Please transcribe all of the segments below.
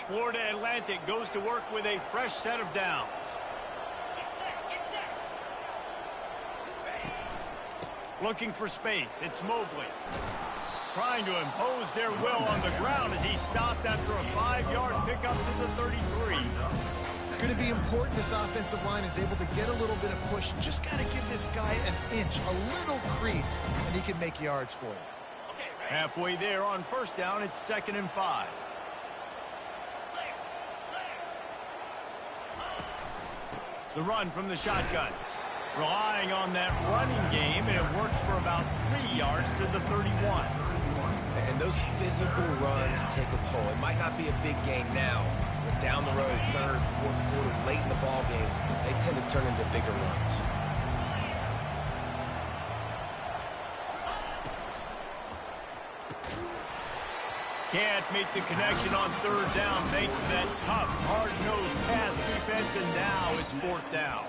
Florida Atlantic goes to work with a fresh set of downs. Looking for space, it's Mobley. Trying to impose their will on the ground as he stopped after a 5-yard pickup to the 33. It's going to be important this offensive line is able to get a little bit of push. Just got to give this guy an inch, a little crease, and he can make yards for you. Halfway there on first down, it's 2nd and 5. The run from the shotgun. Relying on that running game, and it works for about 3 yards to the 31. And those physical runs take a toll. It might not be a big gain now, but down the road, 3rd, 4th quarter, late in the ball games, they tend to turn into bigger runs. Can't make the connection on 3rd down thanks to that tough, hard-nosed pass defense, and now it's 4th down.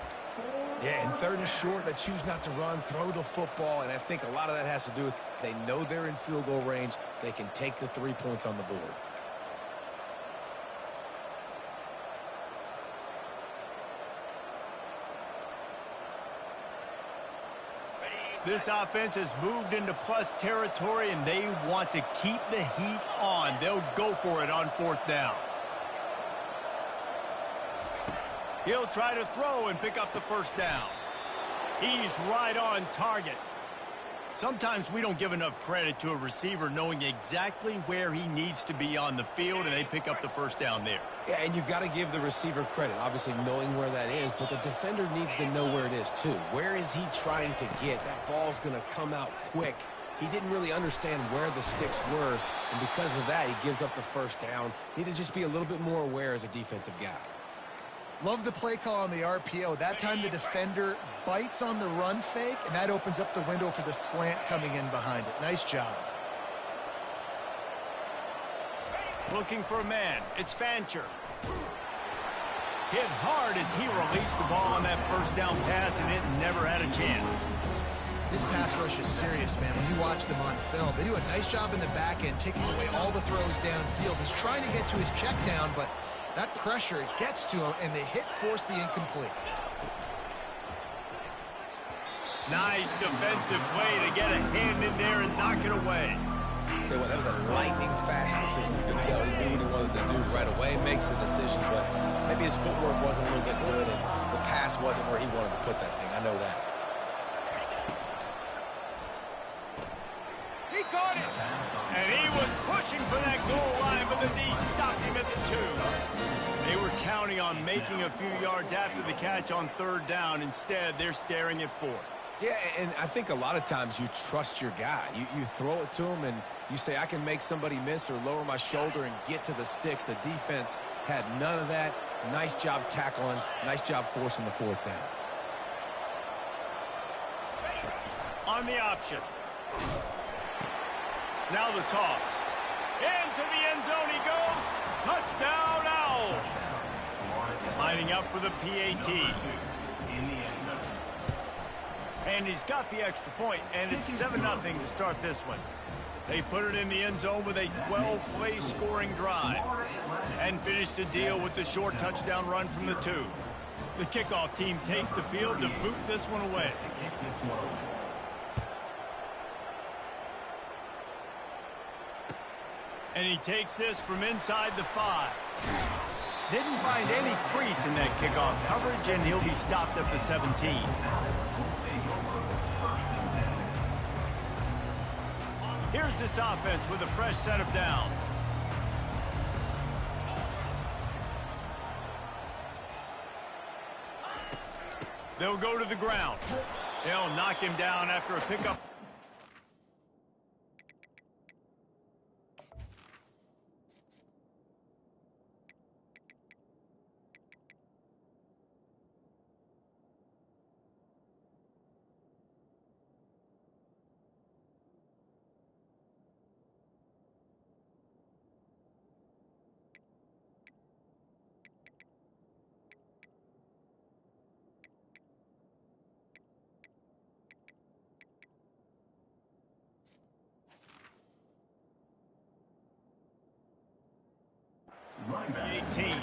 Yeah, and 3rd and short, they choose not to run, throw the football, and I think a lot of that has to do with they know they're in field goal range. They can take the 3 points on the board. This offense has moved into plus territory, and they want to keep the heat on. They'll go for it on 4th down. He'll try to throw and pick up the 1st down. He's right on target. Sometimes we don't give enough credit to a receiver knowing exactly where he needs to be on the field, and they pick up the 1st down there. Yeah, and you've got to give the receiver credit, obviously knowing where that is, but the defender needs to know where it is too. Where is he trying to get? That ball's going to come out quick. He didn't really understand where the sticks were, and because of that, he gives up the 1st down. Need to just be a little bit more aware as a defensive guy. Love the play call on the RPO. That time the defender bites on the run fake, and that opens up the window for the slant coming in behind it. Nice job. Looking for a man. It's Fancher. Hit hard as he released the ball on that 1st down pass, and it never had a chance. This pass rush is serious, man. When you watch them on film, they do a nice job in the back end, taking away all the throws downfield. He's trying to get to his check down, but that pressure gets to him, and the hit forced the incomplete. Nice defensive play to get a hand in there and knock it away. Tell you what, that was a lightning-fast decision. You could tell he knew what he wanted to do right away, makes the decision, but maybe his footwork wasn't a little bit good, and the pass wasn't where he wanted to put that thing. I know that. He caught it, and he was pushing for that goal line, but the D stopped him at the 2. They were counting on making a few yards after the catch on 3rd down. Instead, they're staring at 4th. Yeah, and I think a lot of times you trust your guy. You throw it to him, and you say, I can make somebody miss or lower my shoulder and get to the sticks. The defense had none of that. Nice job tackling. Nice job forcing the 4th down. On the option. Now the toss. Into the end zone he goes. Touchdown, Owls. Lining up for the PAT. And he's got the extra point, and it's 7-0 to start this one. They put it in the end zone with a 12-play scoring drive and finish the deal with the short touchdown run from the 2. The kickoff team takes the field to boot this one away. And he takes this from inside the 5. Didn't find any crease in that kickoff coverage, and he'll be stopped at the 17. Here's this offense with a fresh set of downs. They'll go to the ground. They'll knock him down after a pickup. the 18.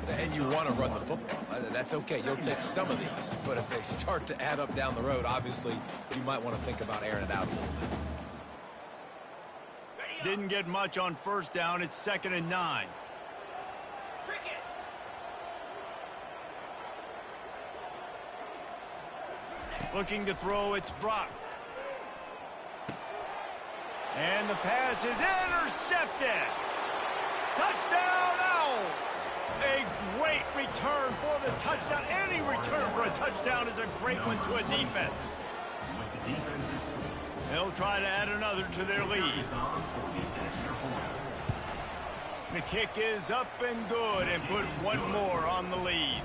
And you want to run the football. That's okay. You'll take some of these. But if they start to add up down the road, obviously, you might want to think about airing it out a little bit. Didn't get much on first down. It's 2nd and 9. Looking to throw, it's Brock. And the pass is intercepted. Touchdown, Owls! A great return for the touchdown. Any return for a touchdown is a great one to a defense. They'll try to add another to their lead. The kick is up and good and put one more on the lead.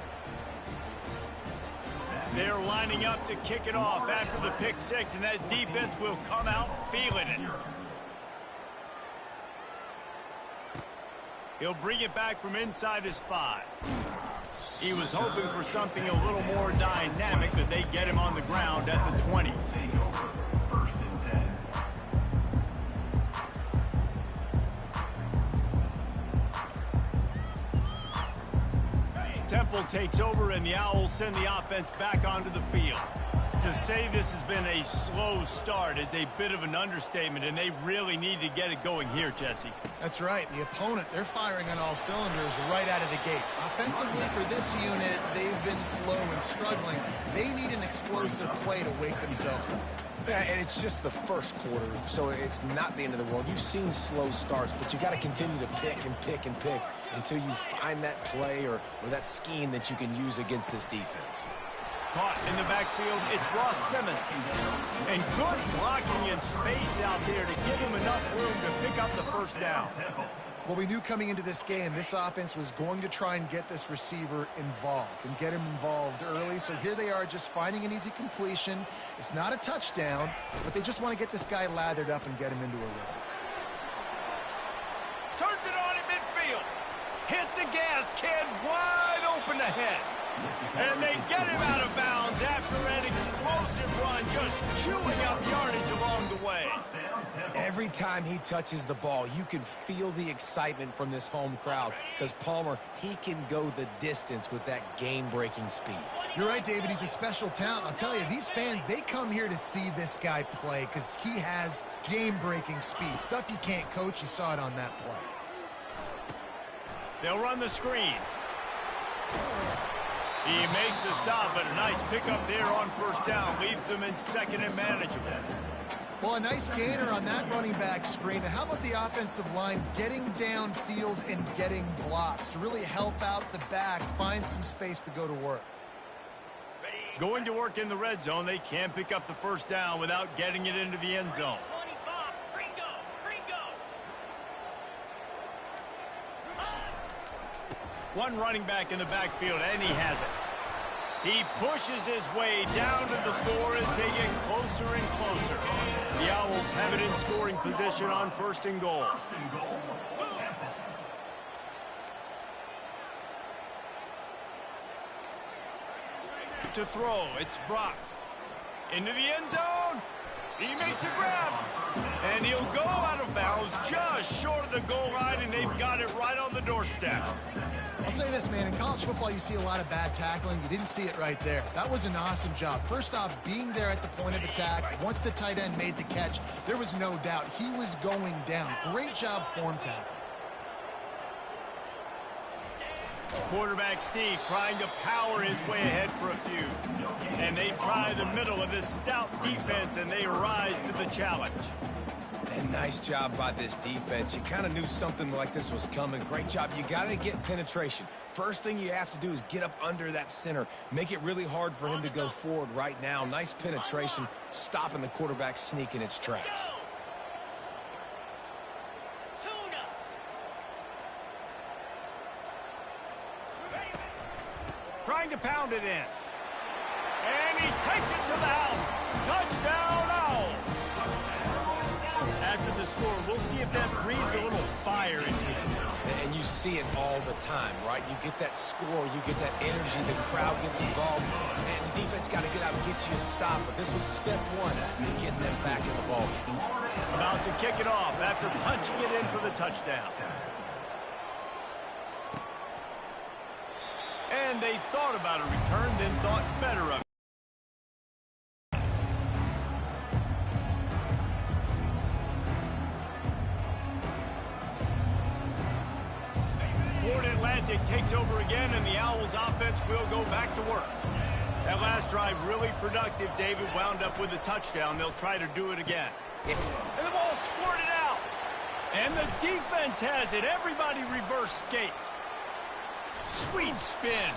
They're lining up to kick it off after the pick six, and that defense will come out feeling it. He'll bring it back from inside his 5. He was hoping for something a little more dynamic, but they get him on the ground at the 20. Temple takes over, and the Owls send the offense back onto the field. To say this has been a slow start is a bit of an understatement, and they really need to get it going here, Jesse. That's right. The opponent, they're firing on all cylinders right out of the gate. Offensively, for this unit, they've been slow and struggling. They need an explosive play to wake themselves up. Yeah, and it's just the first quarter, so it's not the end of the world. You've seen slow starts, but you got to continue to pick and pick and pick until you find that play or that scheme that you can use against this defense. Caught in the backfield, it's Ross Simmons. And good blocking in space out there to give him enough room to pick up the first down. Well, we knew coming into this game, this offense was going to try and get this receiver involved and get him involved early. So here they are just finding an easy completion. It's not a touchdown, but they just want to get this guy lathered up and get him into a rhythm. Turns it on in midfield. Hit the gas, kid, wide open ahead. And they get him out of bounds after an explosive run, just chewing up yardage along the way. Every time he touches the ball, you can feel the excitement from this home crowd because Palmer, he can go the distance with that game-breaking speed. You're right, David. He's a special talent. I'll tell you, these fans, they come here to see this guy play because he has game-breaking speed. Stuff you can't coach. You saw it on that play. They'll run the screen. He makes the stop, but a nice pickup there on first down. Leaves them in 2nd and manageable. Well, a nice gainer on that running back screen. Now, how about the offensive line getting downfield and getting blocks to really help out the back, find some space to go to work? Going to work in the red zone, they can't pick up the first down without getting it into the end zone. One running back in the backfield, and he has it. He pushes his way down to the floor as they get closer and closer. The Owls have it in scoring position on 1st and goal. To throw, it's Brock. Into the end zone. He makes a grab. And he'll go out of bounds just short of the goal line, and they've got it right on the doorstep. I'll say this, man. In college football, you see a lot of bad tackling. You didn't see it right there. That was an awesome job. First off, being there at the point of attack. Once the tight end made the catch, there was no doubt he was going down. Great job form tackle. Quarterback Steve trying to power his way ahead for a few. And they try the middle of this stout defense, and they rise to the challenge. And nice job by this defense. You kind of knew something like this was coming. Great job. You got to get penetration. First thing you have to do is get up under that center. Make it really hard for him to go forward right now. Nice penetration, stopping the quarterback sneak in its tracks. Trying to pound it in. And he takes it to the house. Touchdown, Owls. After the score, we'll see if that breathes a little fire into it. And you see it all the time, right? You get that score, you get that energy, the crowd gets involved, and the defense got to get out and get you a stop. But this was step one in getting them back in the ballgame. About to kick it off after punching it in for the touchdown. And they thought about a return, then thought better of it. Florida Atlantic takes over again, and the Owls offense will go back to work. That last drive really productive. David wound up with a touchdown. They'll try to do it again. And the ball squirted out. And the defense has it. Everybody reverse skate. Sweet spin.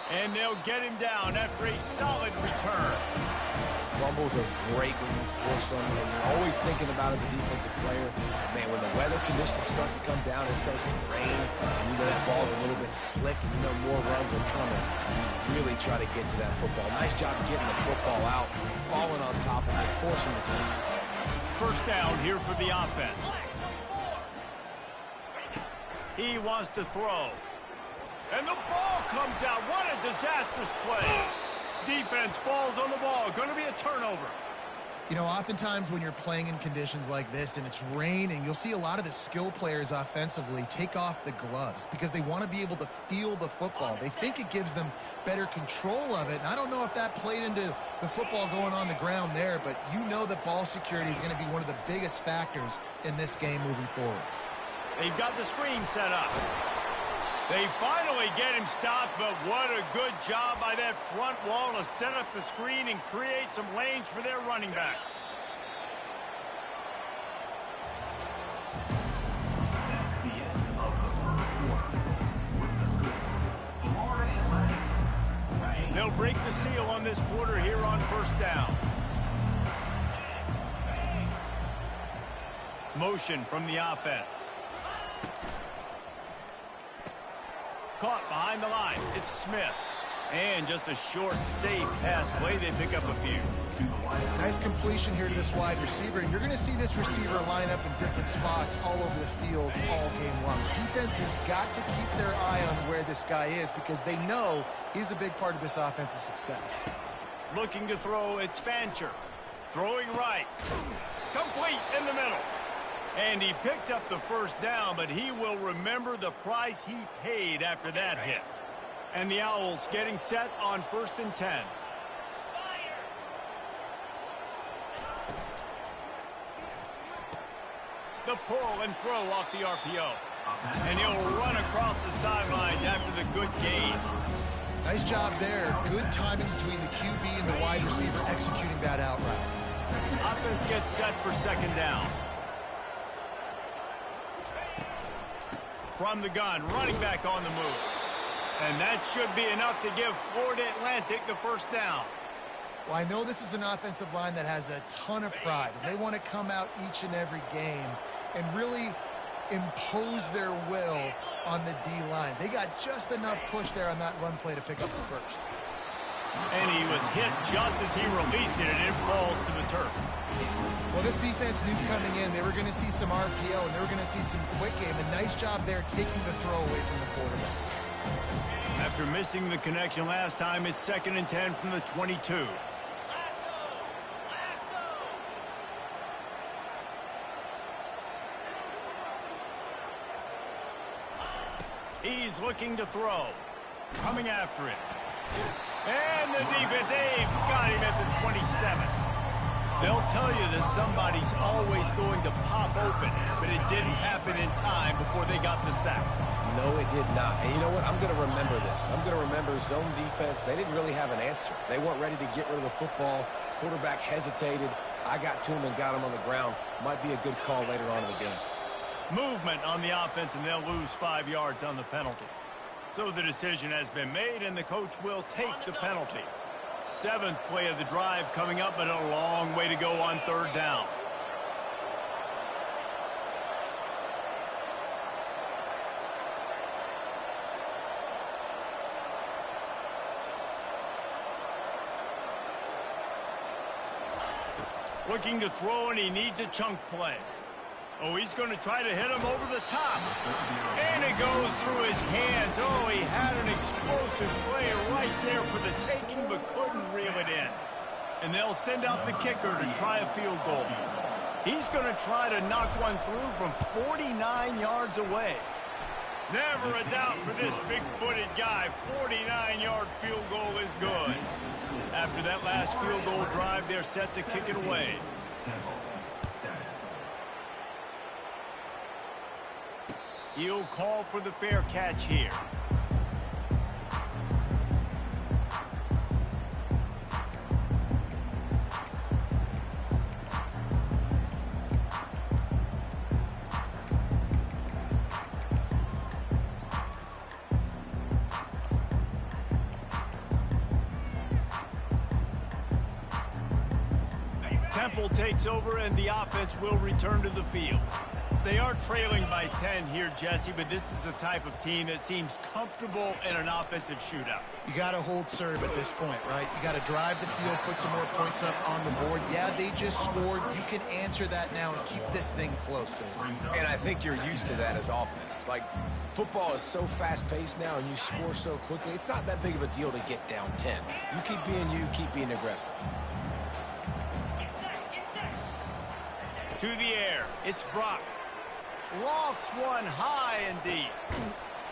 And they'll get him down after a solid return. Fumbles are great when you force them, and you're always thinking about as a defensive player, man, when the weather conditions start to come down, it starts to rain, and you know that ball's a little bit slick, and you know more runs are coming. You really try to get to that football. Nice job getting the football out, falling on top of it, forcing the turnover. First down here for the offense. He wants to throw. And the ball comes out. What a disastrous play. Defense falls on the ball. Going to be a turnover. You know, oftentimes when you're playing in conditions like this and it's raining, you'll see a lot of the skill players offensively take off the gloves because they want to be able to feel the football. They think it gives them better control of it. And I don't know if that played into the football going on the ground there, but you know that ball security is going to be one of the biggest factors in this game moving forward. They've got the screen set up. They finally get him stopped, but what a good job by that front wall to set up the screen and create some lanes for their running back. They'll break the seal on this quarter here on first down. Motion from the offense. Caught behind the line. It's Smith. And just a short, safe pass play. They pick up a few. Nice completion here to this wide receiver. And you're going to see this receiver line up in different spots all over the field all game long. Defense has got to keep their eye on where this guy is because they know he's a big part of this offense's success. Looking to throw, it's Fancher. Throwing right. Complete in the middle. And he picked up the first down, but he will remember the price he paid after that hit. And the Owls getting set on 1st and 10. The pull and throw off the RPO. And he'll run across the sidelines after the good gain. Nice job there. Good timing between the QB and the wide receiver executing that out route. Offense gets set for 2nd down. From the gun, running back on the move. And that should be enough to give Florida Atlantic the first down. Well, I know this is an offensive line that has a ton of pride. They want to come out each and every game and really impose their will on the D-line. They got just enough push there on that run play to pick up the first. And he was hit just as he released it, and it falls to the turf. Well, this defense knew coming in they were going to see some RPO and they were going to see some quick game. A nice job there taking the throw away from the quarterback. After missing the connection last time, it's 2nd and 10 from the 22. He's looking to throw. Coming after it. And the defense, they've got him at the 27. They'll tell you that somebody's always going to pop open, but it didn't happen in time before they got the sack. No, it did not. And you know what? I'm going to remember this. I'm going to remember zone defense. They didn't really have an answer. They weren't ready to get rid of the football. Quarterback hesitated. I got to him and got him on the ground. Might be a good call later on in the game. Movement on the offense, and they'll lose 5 yards on the penalty. So the decision has been made, and the coach will take the penalty. 7th play of the drive coming up, but a long way to go on 3rd down. Looking to throw, and he needs a chunk play. Oh, he's going to try to hit him over the top. And it goes through his hands. Oh, he had an explosive play right there for the taking, but couldn't reel it in. And they'll send out the kicker to try a field goal. He's going to try to knock one through from 49 yards away. Never a doubt for this big-footed guy. 49-yard field goal is good. After that last field goal drive, they're set to kick it away. He'll call for the fair catch here. Temple takes over and the offense will return to the field. They are trailing by 10 here, Jesse, but this is the type of team that seems comfortable in an offensive shootout. You got to hold serve at this point, right? You got to drive the field, put some more points up on the board. Yeah, they just scored. You can answer that now and keep this thing close, Dave. And I think you're used to that as offense. Like, football is so fast-paced now and you score so quickly, it's not that big of a deal to get down 10. You keep being you, keep being aggressive. To the air, it's Brock. Lofts one high and deep.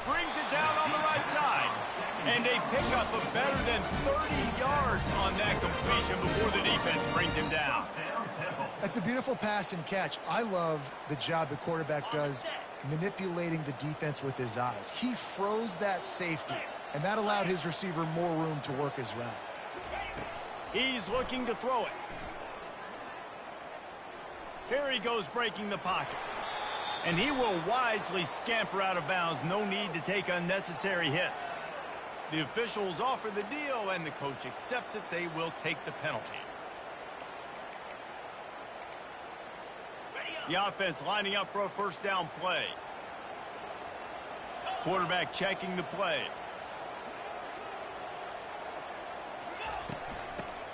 Brings it down on the right side. And a pickup of better than 30 yards on that completion before the defense brings him down. That's a beautiful pass and catch. I love the job the quarterback does manipulating the defense with his eyes. He froze that safety, and that allowed his receiver more room to work his route. He's looking to throw it. Here he goes breaking the pocket. And he will wisely scamper out of bounds. No need to take unnecessary hits. The officials offer the deal, and the coach accepts it. They will take the penalty. The offense lining up for a first down play. Quarterback checking the play.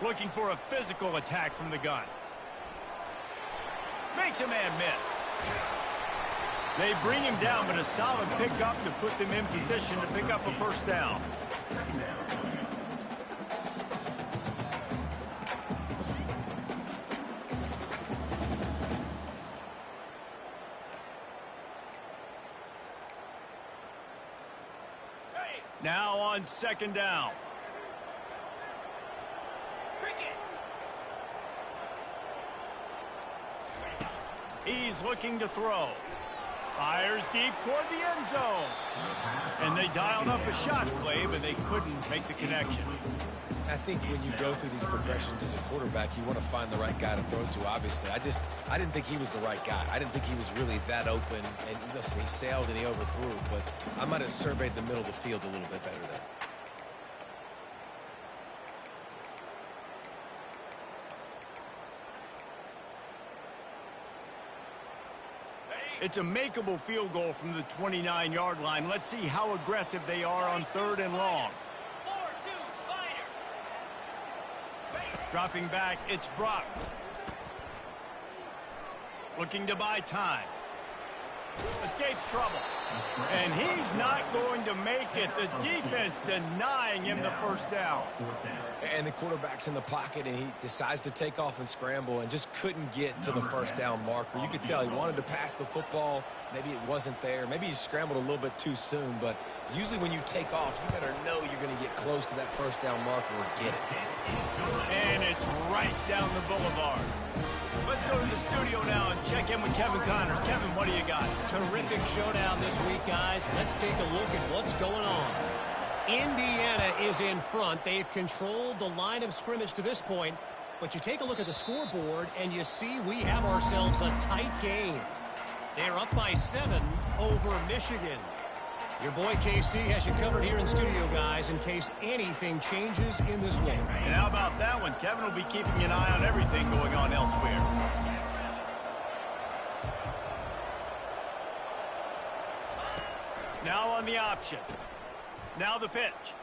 Looking for a physical attack from the gun. Makes a man miss. They bring him down, but a solid pickup to put them in position to pick up a first down. Now on second down. He's looking to throw. Fires deep toward the end zone. And they dialed up a shot play, but they couldn't make the connection. I think when you go through these progressions as a quarterback, you want to find the right guy to throw to, obviously. I didn't think he was the right guy. I didn't think he was really that open. And listen, he sailed and he overthrew, but I might have surveyed the middle of the field a little bit better there. It's a makeable field goal from the 29-yard line. Let's see how aggressive they are on third and long. 4-2 Spider. Dropping back, it's Brock. Looking to buy time. Escapes trouble. And he's not going to make it. The defense denying him the first down. And the quarterback's in the pocket, and he decides to take off and scramble and just couldn't get to the first down marker. You could tell he wanted to pass the football. Maybe it wasn't there. Maybe he scrambled a little bit too soon. But usually when you take off, you better know you're going to get close to that first down marker or get it. And it's right down the boulevard. Let's go to the studio now and check in with Kevin Connors. Kevin, what do you got? Terrific showdown this week, guys. Let's take a look at what's going on. Indiana is in front. They've controlled the line of scrimmage to this point. But you take a look at the scoreboard, and you see we have ourselves a tight game. They're up by 7 over Michigan. Your boy KC has you covered here in studio, guys, in case anything changes in this game. And how about that one? Kevin will be keeping an eye on everything going on elsewhere. Now on the option. Now the pitch.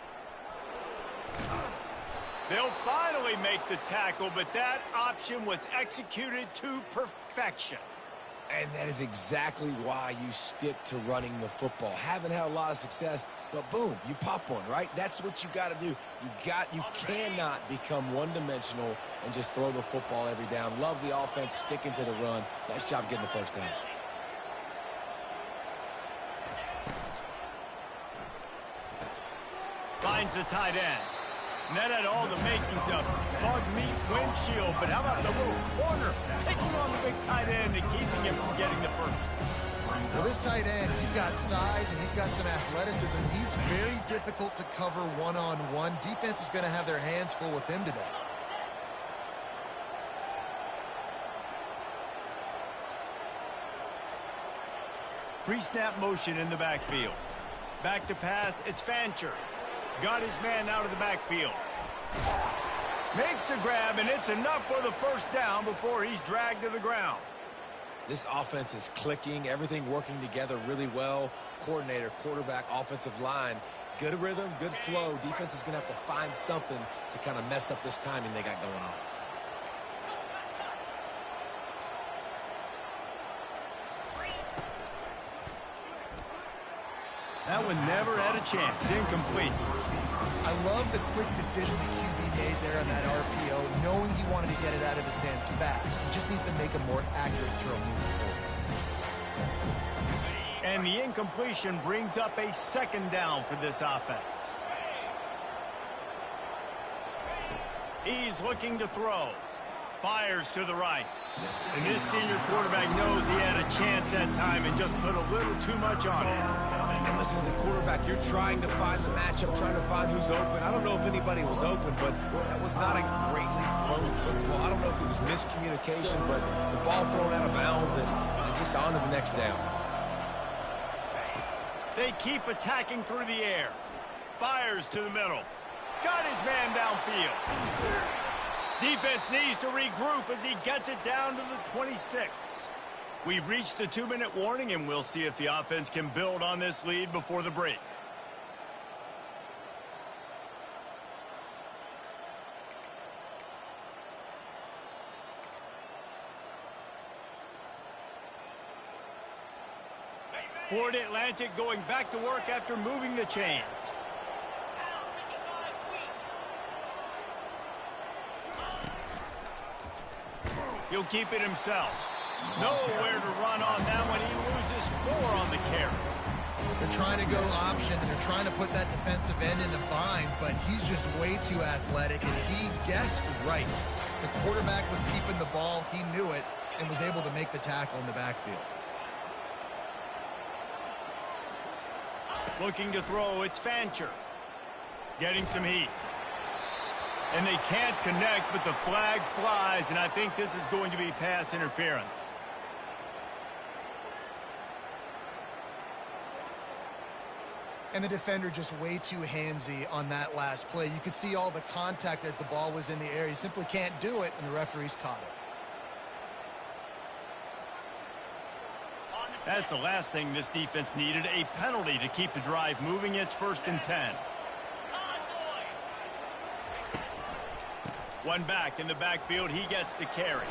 They'll finally make the tackle, but that option was executed to perfection. And that is exactly why you stick to running the football. Haven't had a lot of success, but boom, you pop one, right? That's what you got to do. You cannot become one-dimensional and just throw the football every down. Love the offense sticking to the run. Nice job getting the first down. finds the tight end. And that had all the makings of bug meat windshield, but how about the little corner taking on the big tight end and keeping him from getting the first? Well, this tight end, he's got size and he's got some athleticism. He's very difficult to cover one-on-one. Defense is going to have their hands full with him today. Pre-snap motion in the backfield. Back to pass, it's Fancher. Got his man out of the backfield. Makes the grab, and it's enough for the first down before he's dragged to the ground. This offense is clicking, everything working together really well. Coordinator, quarterback, offensive line, good rhythm, good flow. Defense is going to have to find something to kind of mess up this timing they got going on. That one never had a chance. Incomplete. I love the quick decision the QB made there on that RPO, knowing he wanted to get it out of his hands fast. He just needs to make a more accurate throw moving forward. And the incompletion brings up a second down for this offense. He's looking to throw. Fires to the right. And this senior quarterback knows he had a chance that time and just put a little too much on it. And listen, as a quarterback, you're trying to find the matchup, trying to find who's open. I don't know if anybody was open, but that was not a greatly thrown football. I don't know if it was miscommunication, but the ball thrown out of bounds and just on to the next down. They keep attacking through the air. Fires to the middle. Got his man downfield. Defense needs to regroup as he gets it down to the 26. We've reached the 2-minute warning, and we'll see if the offense can build on this lead before the break. Florida Atlantic going back to work after moving the chains. He'll keep it himself. Nowhere to run on that one. He loses 4 on the carry. They're trying to go option, and they're trying to put that defensive end in a bind, but he's just way too athletic, and he guessed right. The quarterback was keeping the ball. He knew it and was able to make the tackle in the backfield. Looking to throw, it's Fancher. Getting some heat. And they can't connect, but the flag flies, and I think this is going to be pass interference. And the defender just way too handsy on that last play. You could see all the contact as the ball was in the air. He simply can't do it, and the referees caught it. That's the last thing this defense needed, a penalty to keep the drive moving. It's 1st and 10. One back in the backfield. He gets the carry.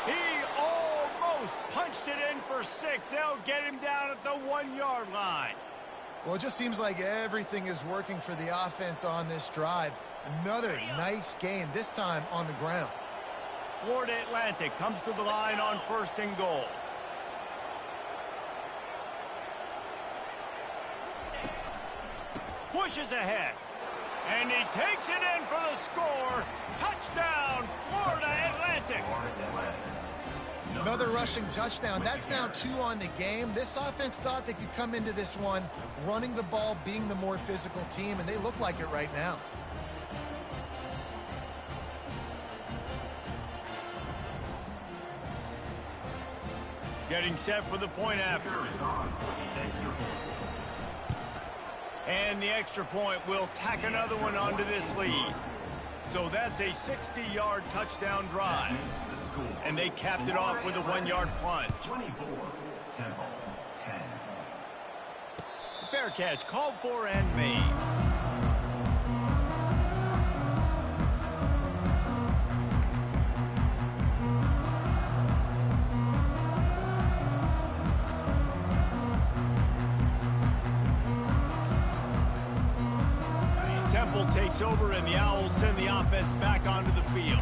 He almost punched it in for 6. They'll get him down at the 1-yard line. Well, it just seems like everything is working for the offense on this drive. Another nice gain, this time on the ground. Florida Atlantic comes to the line on 1st and goal. Pushes ahead. And he takes it in for the score. Touchdown, Florida Atlantic. Another rushing touchdown. That's now 2 on the game. This offense thought they could come into this one running the ball, being the more physical team, and they look like it right now. Getting set for the point after. And the extra point will tack another one onto this lead. So that's a 60-yard touchdown drive. And they capped it off with a 1-yard plunge. 24, Temple, 10. Fair catch called for and made. Temple takes over, and the Owls send the offense back onto the field.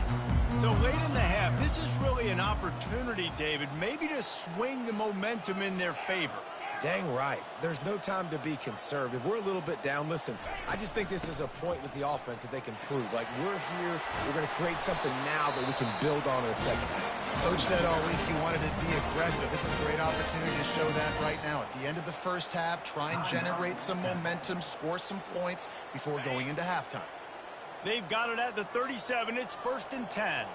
So late in the half, this is really an opportunity, David, maybe to swing the momentum in their favor. Dang right. There's no time to be conservative. We're a little bit down. Listen, I just think this is a point with the offense that they can prove. Like, we're here, we're going to create something now that we can build on in the second half. Coach said all week he wanted to be aggressive. This is a great opportunity to show that right now. At the end of the first half, try and generate some momentum, score some points before going into halftime. They've got it at the 37. It's 1st and 10.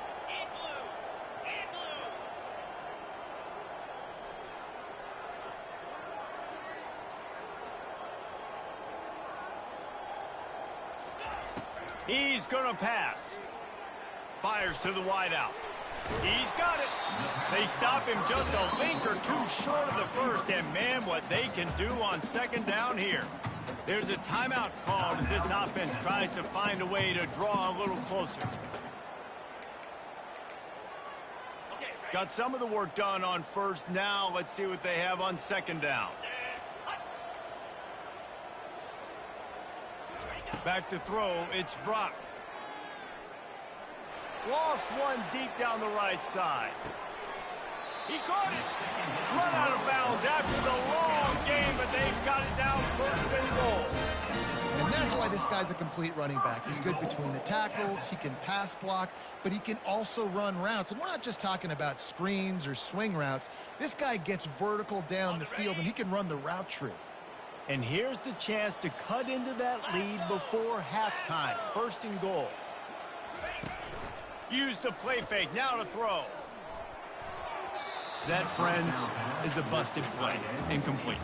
He's going to pass. Fires to the wideout. He's got it. They stop him just a link or two short of the first, and man, what they can do on second down here. There's a timeout called as this offense tries to find a way to draw a little closer. Got some of the work done on first. Now let's see what they have on second down. Back to throw, it's Brock. Lost one deep down the right side. He caught it. Run out of bounds after the long game, but they've got it down 1st and goal. And that's why this guy's a complete running back. He's good between the tackles, he can pass block, but he can also run routes. And we're not just talking about screens or swing routes. This guy gets vertical down the field, and he can run the route tree. And here's the chance to cut into that lead before halftime. 1st and goal. Use the play fake. Now to throw. That, friends, is a busted play. Incomplete.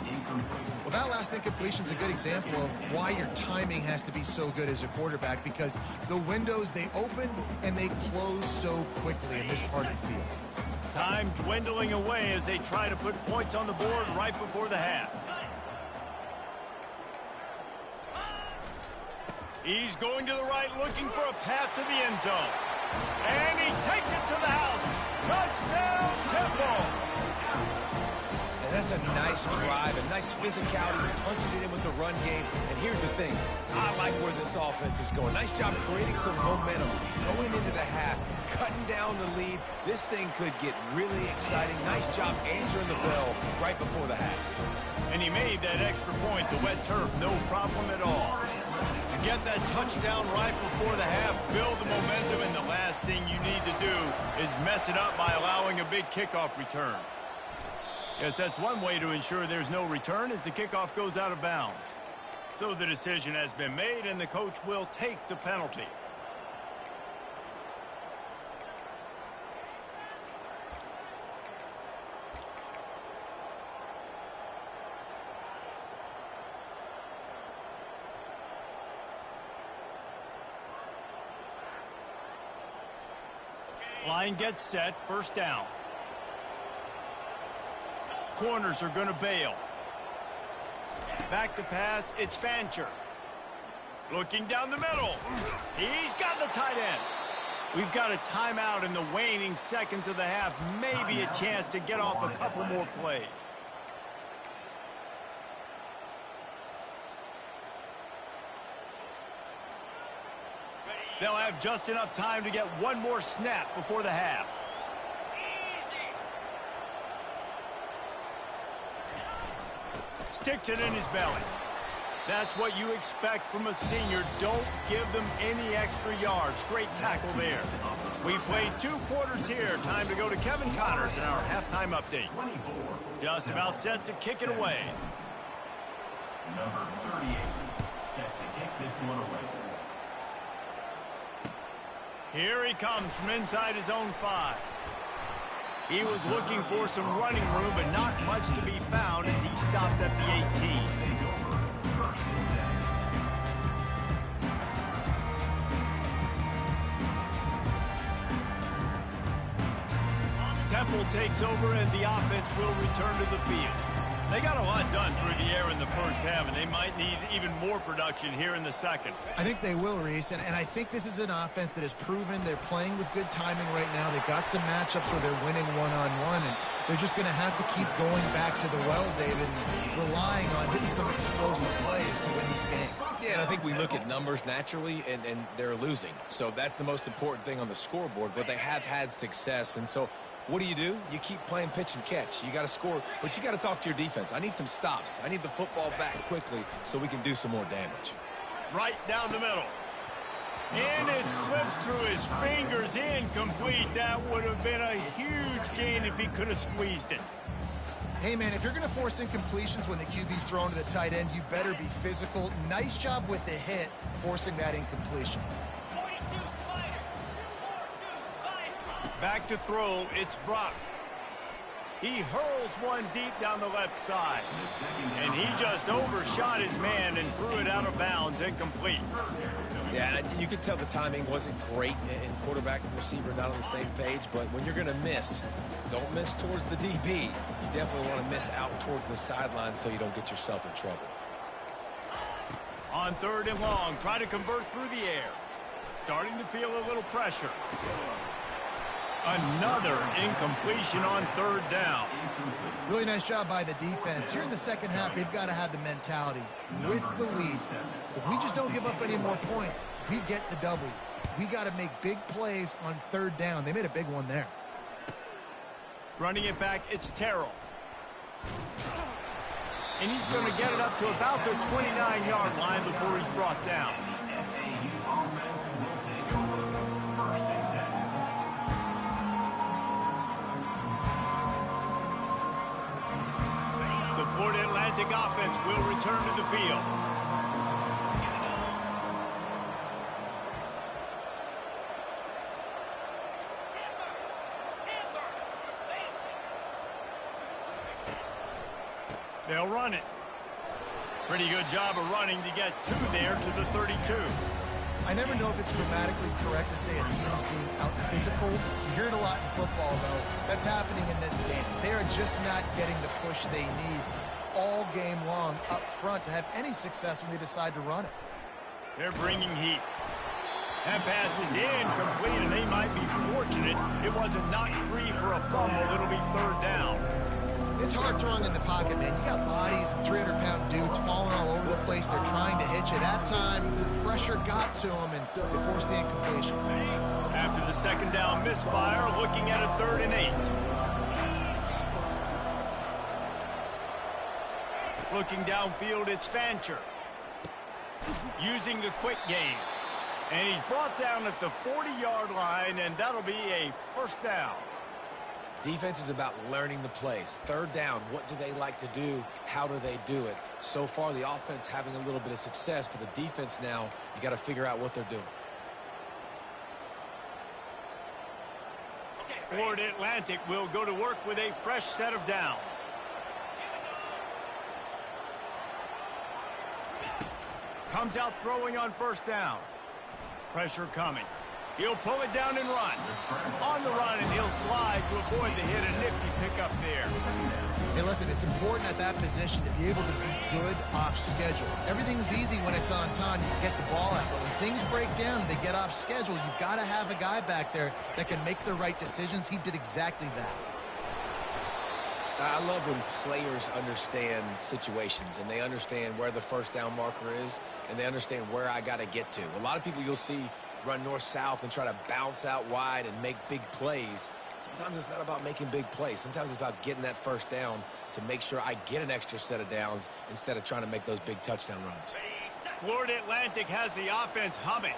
Well, that last incompletion is a good example of why your timing has to be so good as a quarterback, because the windows, they open and they close so quickly in this part of the field. Time dwindling away as they try to put points on the board right before the half. He's going to the right, looking for a path to the end zone. And he takes it to the house. Touchdown, Temple. And that's a nice drive, a nice physicality, punching it in with the run game. And here's the thing. I like where this offense is going. Nice job creating some momentum, going into the half, cutting down the lead. This thing could get really exciting. Nice job answering the bell right before the half. And he made that extra point, the wet turf, no problem at all. Get that touchdown right before the half, build the momentum, and the last thing you need to do is mess it up by allowing a big kickoff return. Yes, that's one way to ensure there's no return as the kickoff goes out of bounds. So the decision has been made, and the coach will take the penalty. Line gets set, 1st down. Corners are going to bail. Back to pass, it's Fancher. Looking down the middle. He's got the tight end. We've got a timeout in the waning seconds of the half. Maybe a chance to get off a couple more plays. They'll have just enough time to get one more snap before the half. Sticks it in his belly. That's what you expect from a senior. Don't give them any extra yards. Great tackle there. We played 2 quarters here. Time to go to Kevin Connors in our halftime update. Just about set to kick it away. Number 38, set to kick this one away. Here he comes from inside his own 5. He was looking for some running room, but not much to be found as he stopped at the 18. Temple takes over, and the offense will return to the field. They got a lot done through the air in the first half, and they might need even more production here in the second. I think they will, Reese, and I think this is an offense that has proven they're playing with good timing right now. They've got some matchups where they're winning one-on-one, and they're just going to have to keep going back to the well, David, and relying on hitting some explosive plays to win this game. Yeah, and I think we look at numbers naturally, and they're losing. So that's the most important thing on the scoreboard, but they have had success. And so What do? You keep playing pitch and catch. You got to score, but you got to talk to your defense. I need some stops. I need the football back quickly so we can do some more damage. Right down the middle. And it slips through his fingers, incomplete. That would have been a huge gain if he could have squeezed it. Hey, man, if you're going to force incompletions when the QB's thrown to the tight end, you better be physical. Nice job with the hit, forcing that incompletion. Back to throw, it's Brock. He hurls one deep down the left side. And he just overshot his man and threw it out of bounds, incomplete. Yeah, you could tell the timing wasn't great, and quarterback and receiver not on the same page, but when you're going to miss, don't miss towards the DB. You definitely want to miss out towards the sideline so you don't get yourself in trouble. On 3rd and long, try to convert through the air. Starting to feel a little pressure. Another incompletion on 3rd down. Really nice job by the defense. Here in the second half, they've got to have the mentality with the lead. If we just don't give up any more points, we get the W. We got to make big plays on 3rd down. They made a big one there. Running it back, it's Terrell. And he's going to get it up to about the 29-yard line before he's brought down. The Florida Atlantic offense will return to the field. They'll run it. Pretty good job of running to get 2 there to the 32. I never know if it's grammatically correct to say a team is being out-physical. You hear it a lot in football, though. That's happening in this game. They are just not getting the push they need all game long up front to have any success when they decide to run it. They're bringing heat. That pass is incomplete, and they might be fortunate it wasn't knocked free for a fumble. It'll be 3rd down. It's hard throwing in the pocket, man. You got bodies and 300-pound dudes falling all over the place. They're trying to hit you. That time, the pressure got to them, and they forced the incompletion. After the 2nd down misfire, looking at a 3rd and 8. Looking downfield, it's Fancher. Using the quick game. And he's brought down at the 40-yard line, and that'll be a 1st down. Defense is about learning the plays. 3rd down, what do they like to do? How do they do it? So far, the offense having a little bit of success, but the defense now, you got to figure out what they're doing. Florida Atlantic will go to work with a fresh set of downs. Comes out throwing on 1st down. Pressure coming. He'll pull it down and run. On the run, and he'll slide to avoid the hit. A nifty pickup there. Hey, listen, it's important at that position to be able to be good off schedule. Everything's easy when it's on time. You get the ball out. But when things break down, they get off schedule. You've got to have a guy back there that can make the right decisions. He did exactly that. I love when players understand situations and they understand where the 1st down marker is and they understand where I got to get to. A lot of people you'll see run north-south and try to bounce out wide and make big plays. Sometimes it's not about making big plays. Sometimes it's about getting that 1st down to make sure I get an extra set of downs instead of trying to make those big touchdown runs. Florida Atlantic has the offense humming.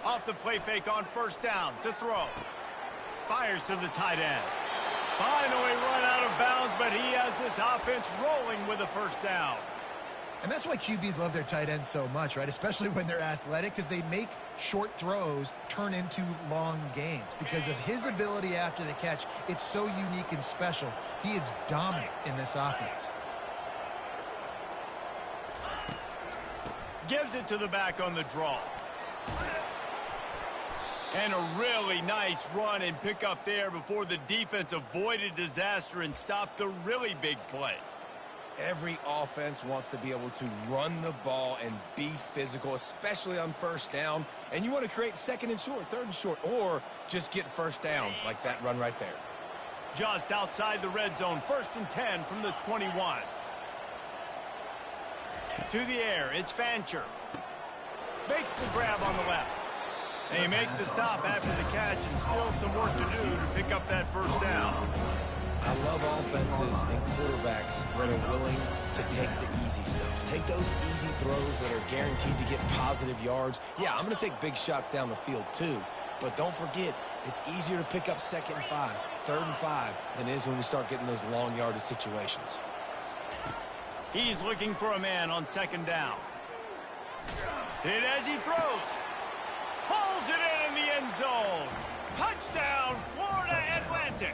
Off the play fake on 1st down to throw. Fires to the tight end. Finally run out of bounds, but he has this offense rolling with a 1st down. And that's why QBs love their tight ends so much, right? Especially when they're athletic, because they make short throws turn into long gains. Because of his ability after the catch, it's so unique and special. He is dominant in this offense. Gives it to the back on the draw. And a really nice run and pick up there before the defense avoided disaster and stopped the really big play. Every offense wants to be able to run the ball and be physical, especially on 1st down. And you want to create 2nd and short, 3rd and short, or just get 1st downs like that run right there. Just outside the red zone, 1st and 10 from the 21. To the air, it's Fancher. Makes the grab on the left. They make the stop after the catch, and still some work to do to pick up that first down. I love offenses and quarterbacks that are willing to take the easy stuff. Take those easy throws that are guaranteed to get positive yards. Yeah, I'm going to take big shots down the field too. But don't forget, it's easier to pick up 2nd and 5, 3rd and 5 than it is when we start getting those long yardage situations. He's looking for a man on 2nd down. Hit as he throws. Pulls it in the end zone. Touchdown, Florida Atlantic.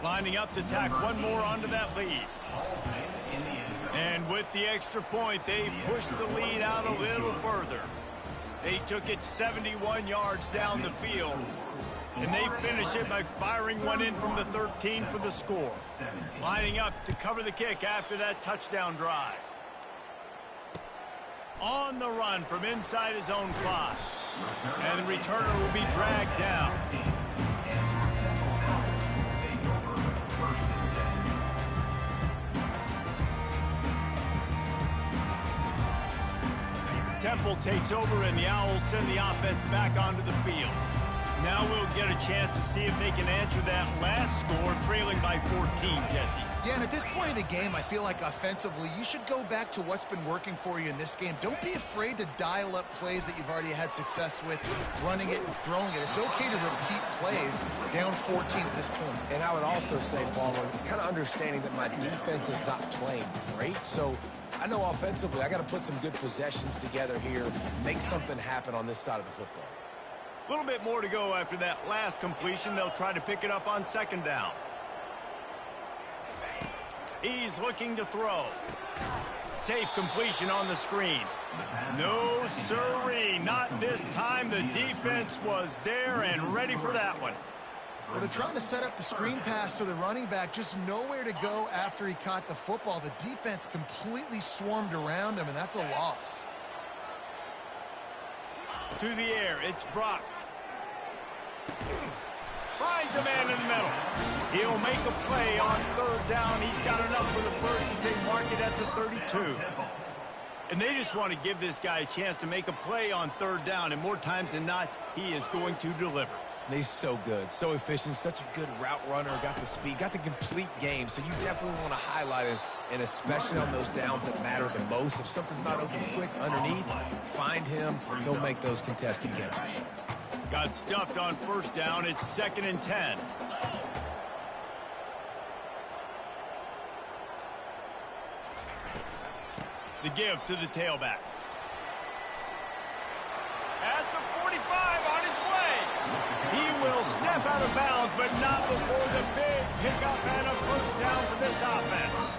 Lining up to tack one more onto that lead. And with the extra point, they pushed the lead out a little further. They took it 71 yards down the field. And they finish it by firing one in from the 13 for the score. Lining up to cover the kick after that touchdown drive. On the run from inside his own 5. And the returner will be dragged down. Temple takes over, and the Owls send the offense back onto the field. Now we'll get a chance to see if they can answer that last score, trailing by 14, Jesse. Yeah, and at this point in the game, I feel like offensively, you should go back to what's been working for you in this game. Don't be afraid to dial up plays that you've already had success with, running it and throwing it. It's okay to repeat plays down 14 at this point. And I would also say, Palmer, kind of understanding that my defense is not playing great, so I know offensively I got to put some good possessions together here, make something happen on this side of the football. A little bit more to go after that last completion. They'll try to pick it up on 2nd down. He's looking to throw. Safe completion on the screen. No, sirree, not this time. The defense was there and ready for that one. Well, they're trying to set up the screen pass to the running back, just nowhere to go after he caught the football. The defense completely swarmed around him, and that's a loss. To the air, it's Brock. Finds a man in the middle. He'll make a play on 3rd down. He's got enough for the first as they mark it at the 32. And they just want to give this guy a chance to make a play on 3rd down, and more times than not, he is going to deliver. And he's so good, so efficient, such a good route runner, got the speed, got the complete game, so you definitely want to highlight him, and especially on those downs that matter the most. If something's not open quick underneath, find him, he'll make those contested catches. Got stuffed on 1st down. It's 2nd and 10. The give to the tailback. At the 45, on his way. He will step out of bounds, but not before the big pickup and a first down for this offense.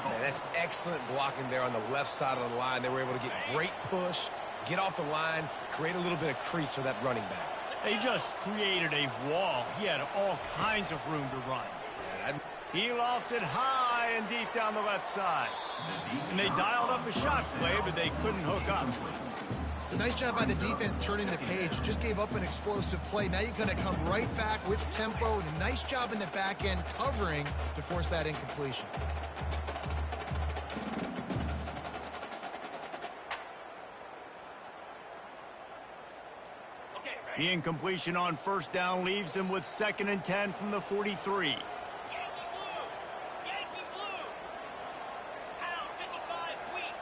Man, that's excellent blocking there on the left side of the line. They were able to get great push, get off the line, create a little bit of crease for that running back. They just created a wall. He had all kinds of room to run. He lofts it high and deep down the left side. And they dialed up a shot play, but they couldn't hook up. It's a nice job by the defense turning the page. Just gave up an explosive play. Now you're going to come right back with tempo. Nice job in the back end covering to force that incompletion. The incompletion on 1st down leaves him with 2nd and 10 from the 43. Yankee blue. Pound 55 weak.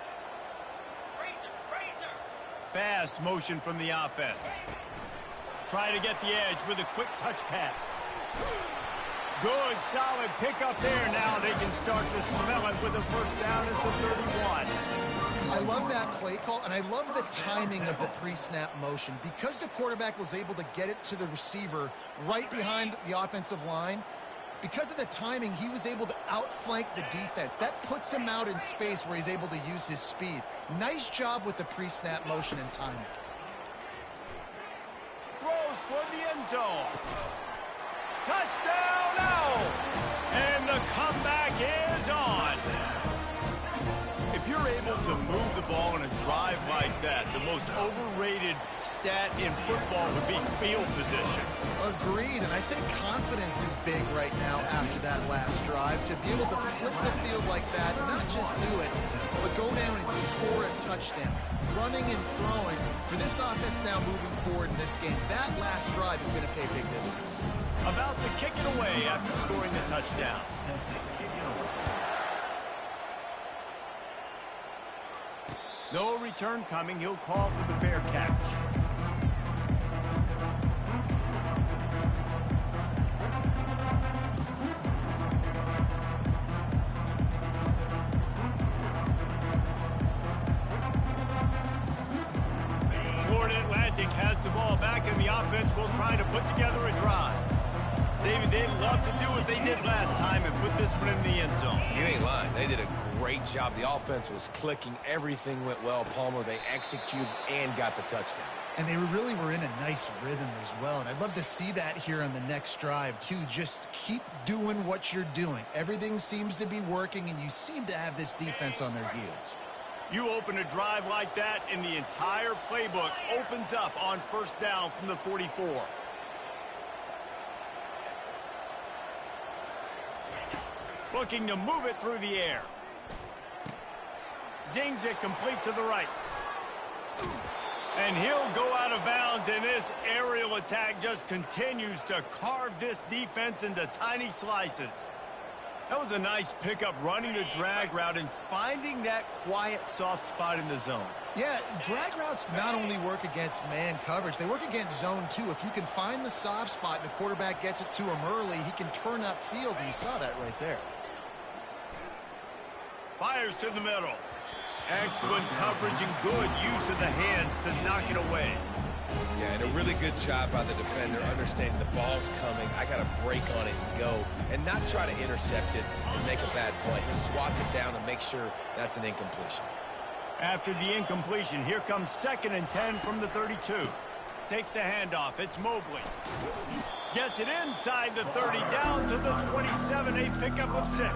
Razor. Fast motion from the offense. Try to get the edge with a quick touch pass. Good, solid pickup there. Now they can start to smell it with a first down at the 31. I love that play call, and I love the timing of the pre-snap motion. Because the quarterback was able to get it to the receiver right behind the offensive line, because of the timing, he was able to outflank the defense. That puts him out in space where he's able to use his speed. Nice job with the pre-snap motion and timing. Throws toward the end zone. Touchdown Owls! And the comeback is on. If you're able to move the ball in a drive like that, the most overrated stat in football would be field position. Agreed, and I I think confidence is big right now after that last drive. To be able to flip the field like that, not just do it, but go down and score a touchdown. Running and throwing. For this offense now moving forward in this game, that last drive is going to pay big dividends. About to kick it away after scoring the touchdown. No return coming. He'll call for the fair catch. Florida Atlantic has the ball back, and the offense will try to put together a drive. David, they'd love to do what they did last time and put this one in the end zone. You ain't lying. They did a great job. The offense was clicking. Everything went well, Palmer. They executed and got the touchdown. And they really were in a nice rhythm as well. And I'd love to see that here on the next drive, too. Just keep doing what you're doing. Everything seems to be working, and you seem to have this defense on their heels. You open a drive like that, and the entire playbook opens up on first down from the 44. Looking to move it through the air. Zings it complete to the right. And he'll go out of bounds, and this aerial attack just continues to carve this defense into tiny slices. That was a nice pickup, running the drag route and finding that quiet, soft spot in the zone. Yeah, drag routes not only work against man coverage, they work against zone too. If you can find the soft spot and the quarterback gets it to him early, he can turn upfield, and you saw that right there. Fires to the middle. Excellent coverage and good use of the hands to knock it away. Yeah, and a really good job by the defender, understanding the ball's coming. I got to break on it and go, and not try to intercept it and make a bad play. He swats it down and makes sure that's an incompletion. After the incompletion, here comes 2nd and 10 from the 32. Takes the handoff. It's Mobley. Gets it inside the 30, down to the 27, a pickup of 6.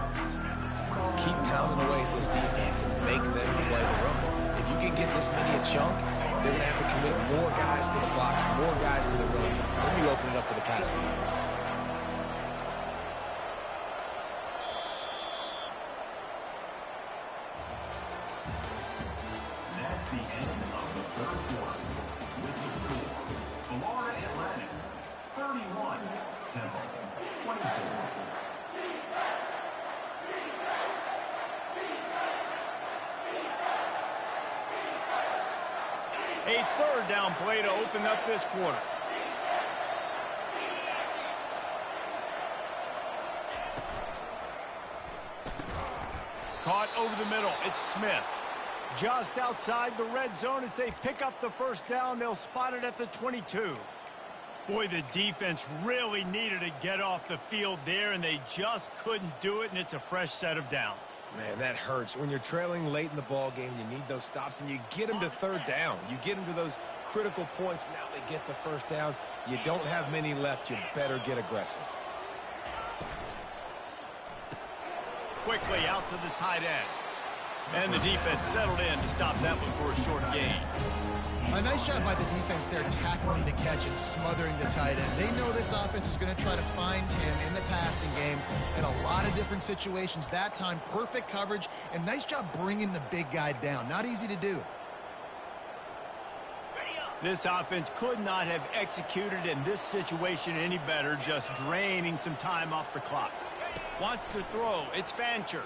Keep pounding away at this defense and make them play the run. If you can get this many a chunk, they're going to have to commit more guys to the box, more guys to the run. Then you open it up for the passing game. That's the end of the third quarter. With the score, Florida Atlantic 31, Temple 24. A 3rd down play to open up this quarter. Caught over the middle. It's Smith. Just outside the red zone as they pick up the first down. They'll spot it at the 22. Boy, the defense really needed to get off the field there, and they just couldn't do it, and it's a fresh set of downs. Man, that hurts. When you're trailing late in the ball game, you need those stops, and you get them to 3rd down. You get them to those critical points. Now they get the first down. You don't have many left. You better get aggressive. Quickly out to the tight end. And the defense settled in to stop that one for a short gain. A nice job by the defense there, tackling the catch and smothering the tight end. They know this offense is going to try to find him in the passing game in a lot of different situations. That time, perfect coverage, and nice job bringing the big guy down. Not easy to do. This offense could not have executed in this situation any better, just draining some time off the clock. Wants to throw. It's Fancher.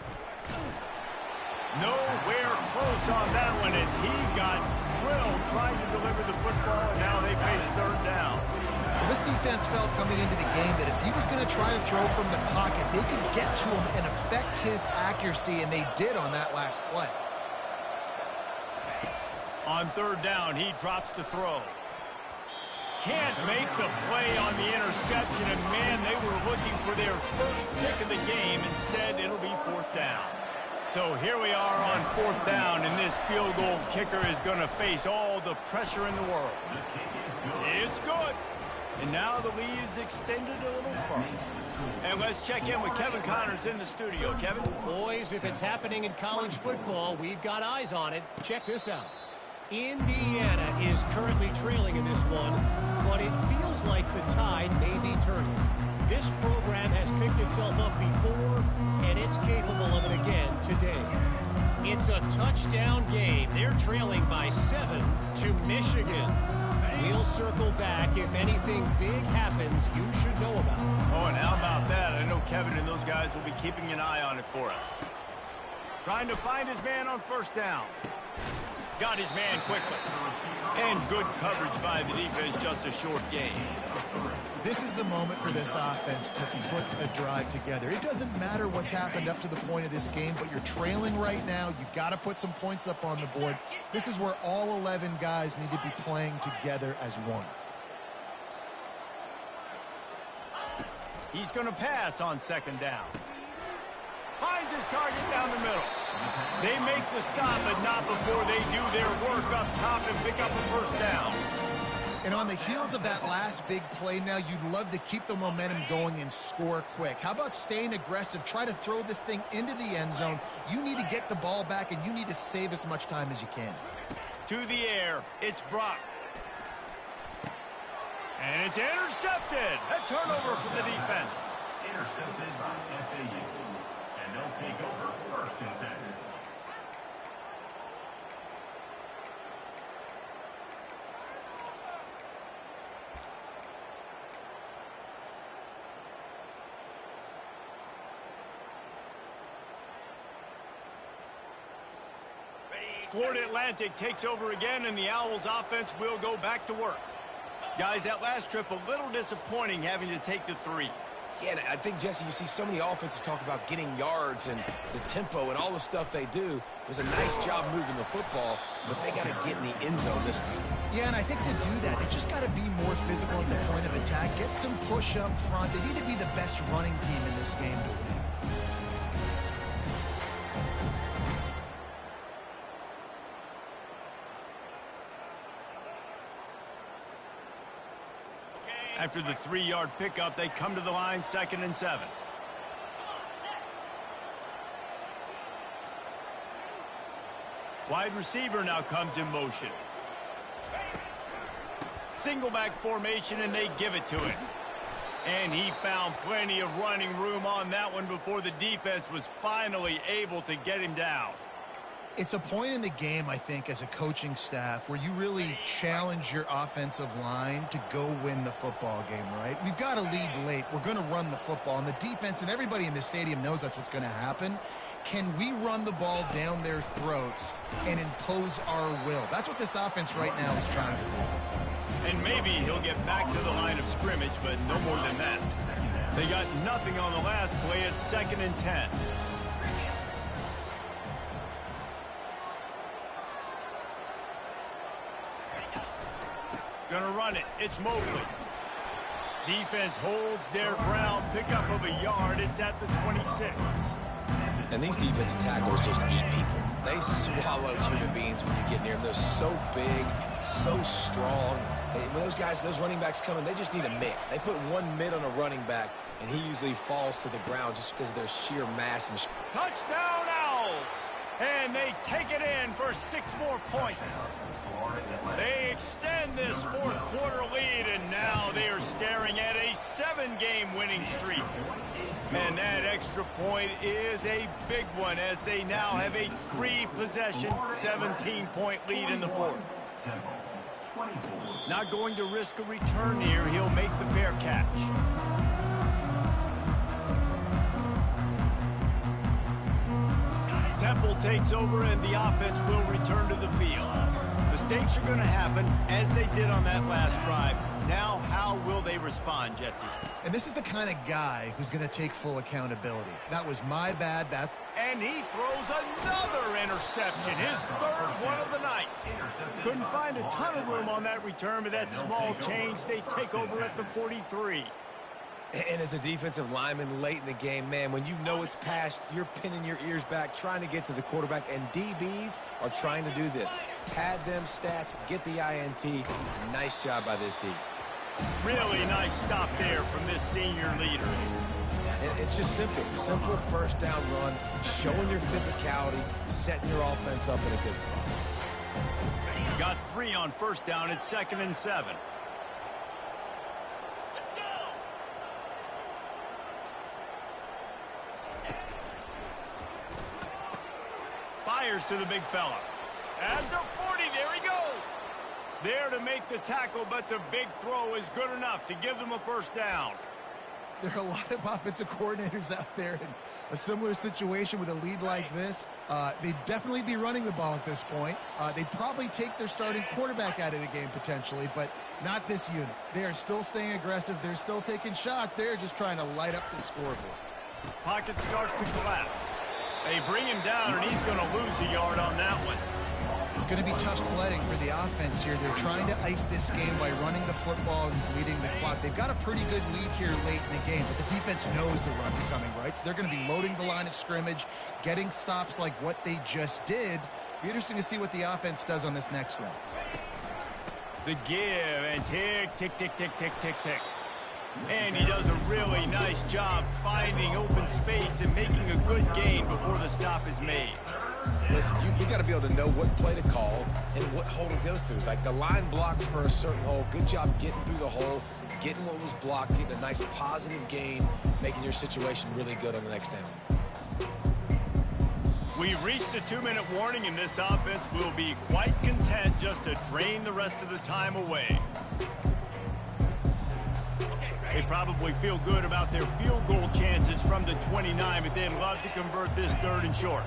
Nowhere close on that one as he got drilled trying to deliver the football, and now they face 3rd down. Well, this defense felt coming into the game that if he was going to try to throw from the pocket, they could get to him and affect his accuracy, and they did on that last play. On 3rd down, he drops to throw. Can't make the play on the interception, and man, they were looking for their first pick of the game. Instead, it'll be 4th down. So here we are on 4th down, and this field goal kicker is going to face all the pressure in the world. It's good. And now the lead is extended a little further. And let's check in with Kevin Connors in the studio. Kevin? Boys, if it's happening in college football, we've got eyes on it. Check this out. Indiana is currently trailing in this one, but it feels like the tide may be turning. This program has picked itself up before, and it's capable of it again today. It's a touchdown game. They're trailing by 7 to Michigan. We'll circle back if anything big happens you should know about. Oh, and how about that? I know Kevin and those guys will be keeping an eye on it for us. Trying to find his man on first down. Got his man quickly. And good coverage by the defense, just a short gain. This is the moment for this offense to put a drive together. It doesn't matter what's happened up to the point of this game, but you're trailing right now. You've got to put some points up on the board. This is where all 11 guys need to be playing together as one. He's going to pass on second down. Finds his target down the middle. They make the stop, but not before they do their work up top and pick up a first down. And on the heels of that last big play now, you'd love to keep the momentum going and score quick. How about staying aggressive? Try to throw this thing into the end zone. You need to get the ball back, and you need to save as much time as you can. To the air, it's Brock. And it's intercepted. A turnover for the defense. Intercepted by FAU. And they'll take over first and 10. Florida Atlantic takes over again, and the Owls offense will go back to work. Guys, that last trip a little disappointing having to take the 3. Yeah, and I think, Jesse, you see so many offenses talk about getting yards and the tempo and all the stuff they do. It was a nice job moving the football, but they got to get in the end zone this time. Yeah, and I think to do that, they just got to be more physical at the point of attack. Get some push up front. They need to be the best running team in this game to win. After the 3-yard pickup, they come to the line, 2nd and 7. Wide receiver now comes in motion. Single back formation, and they give it to him. And he found plenty of running room on that one before the defense was finally able to get him down. It's a point in the game, I think, as a coaching staff where you really challenge your offensive line to go win the football game, right? We've got to lead late. We're going to run the football, and the defense and everybody in the stadium knows that's what's going to happen. Can we run the ball down their throats and impose our will? That's what this offense right now is trying to do. And maybe he'll get back to the line of scrimmage, but no more than that. They got nothing on the last play. It's 2nd and 10. Gonna run it. It's Mobley. Defense holds their ground. Pickup of a yard. It's at the 26. And these defensive tackles just eat people. They swallow human beings when you get near them. They're so big, so strong. When those guys, those running backs come in, they just need a mid. They put one mid on a running back, and he usually falls to the ground just because of their sheer mass. And Touchdown, Owls! And they take it in for 6 more points. They extend this 4th quarter lead, and now they are staring at a 7-game winning streak. And that extra point is a big one as they now have a 3-possession, 17-point lead in the 4th. Not going to risk a return here. He'll make the fair catch. Temple takes over, and the offense will return to the field. Mistakes are going to happen, as they did on that last drive. Now, how will they respond, Jesse? And this is the kind of guy who's going to take full accountability. That was my bad. And he throws another interception, his 3rd one of the night. Couldn't find a ton of room on that return, but that small change, they take over at the 43. And as a defensive lineman late in the game, man, when you know it's past, you're pinning your ears back, trying to get to the quarterback, and DBs are trying to do this. Pad them stats, get the INT. Nice job by this D. Really nice stop there from this senior leader. And it's just simple. Simple first down run, showing your physicality, setting your offense up in a good spot. Got 3 on first down. It's 2nd and 7. fires to the big fella. At the 40, there he goes. There to make the tackle, but the big throw is good enough to give them a first down. There are a lot of offensive coordinators out there in a similar situation with a lead like this. They'd definitely be running the ball at this point. They'd probably take their starting quarterback out of the game potentially, but not this unit. They are still staying aggressive. They're still taking shots. They're just trying to light up the scoreboard. Pocket starts to collapse. They bring him down, and he's going to lose a yard on that one. It's going to be tough sledding for the offense here. They're trying to ice this game by running the football and bleeding the clock. They've got a pretty good lead here late in the game, but the defense knows the run's coming, right? So they're going to be loading the line of scrimmage, getting stops like what they just did. Be interesting to see what the offense does on this next one. The give, and tick, tick, tick, tick, tick, tick, tick. And he does a really nice job finding open space and making a good gain before the stop is made. Listen, you got to be able to know what play to call and what hole to go through. Like the line blocks for a certain hole. Good job getting through the hole, getting what was blocked, getting a nice positive gain, making your situation really good on the next down. We've reached the 2-minute warning, and this offense will be quite content just to drain the rest of the time away. They probably feel good about their field goal chances from the 29, but they'd love to convert this 3rd and short.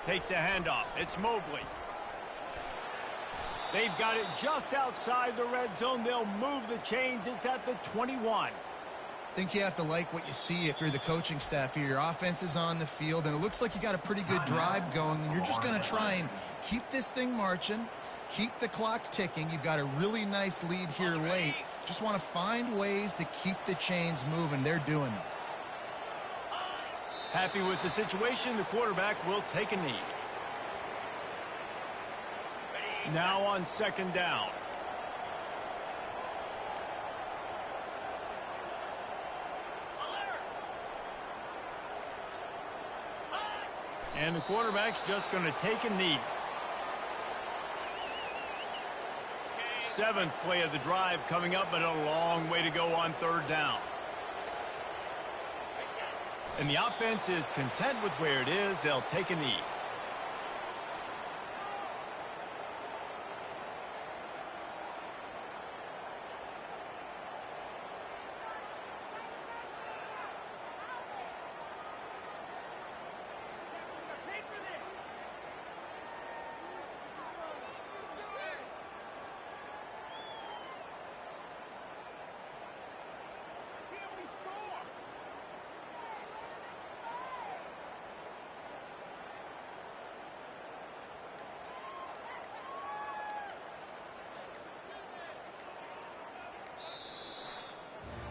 Takes a handoff. It's Mobley. They've got it just outside the red zone. They'll move the chains. It's at the 21. I think you have to like what you see if you're the coaching staff here. Your offense is on the field, and it looks like you got a pretty good drive going, and you're just going to try and keep this thing marching, keep the clock ticking. You've got a really nice lead here late. Just want to find ways to keep the chains moving. They're doing that. Happy with the situation, the quarterback will take a knee. Now on 2nd down. And the quarterback's just going to take a knee. 7th play of the drive coming up, but a long way to go on 3rd down. And the offense is content with where it is. They'll take a knee.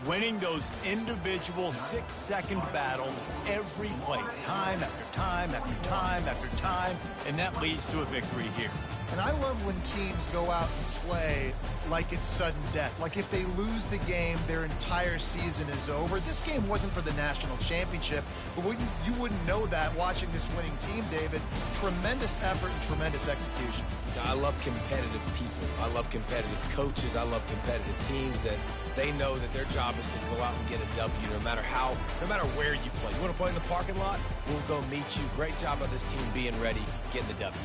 Winning those individual 6-second battles every play, time after time after time after time, and that leads to a victory here. And I love when teams go out and play like it's sudden death. Like if they lose the game, their entire season is over. This game wasn't for the national championship, but you wouldn't know that watching this winning team, David. Tremendous effort and tremendous execution. I love competitive people. I love competitive coaches. I love competitive teams that they know that their job is to go out and get a W no matter where you play. You want to play in the parking lot? We'll go meet you. Great job by this team being ready, getting the W.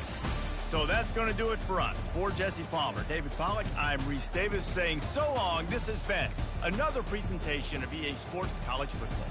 So that's going to do it for us. For Jesse Palmer, David Pollack, I'm Reese Davis saying so long. This has been another presentation of EA Sports College Football.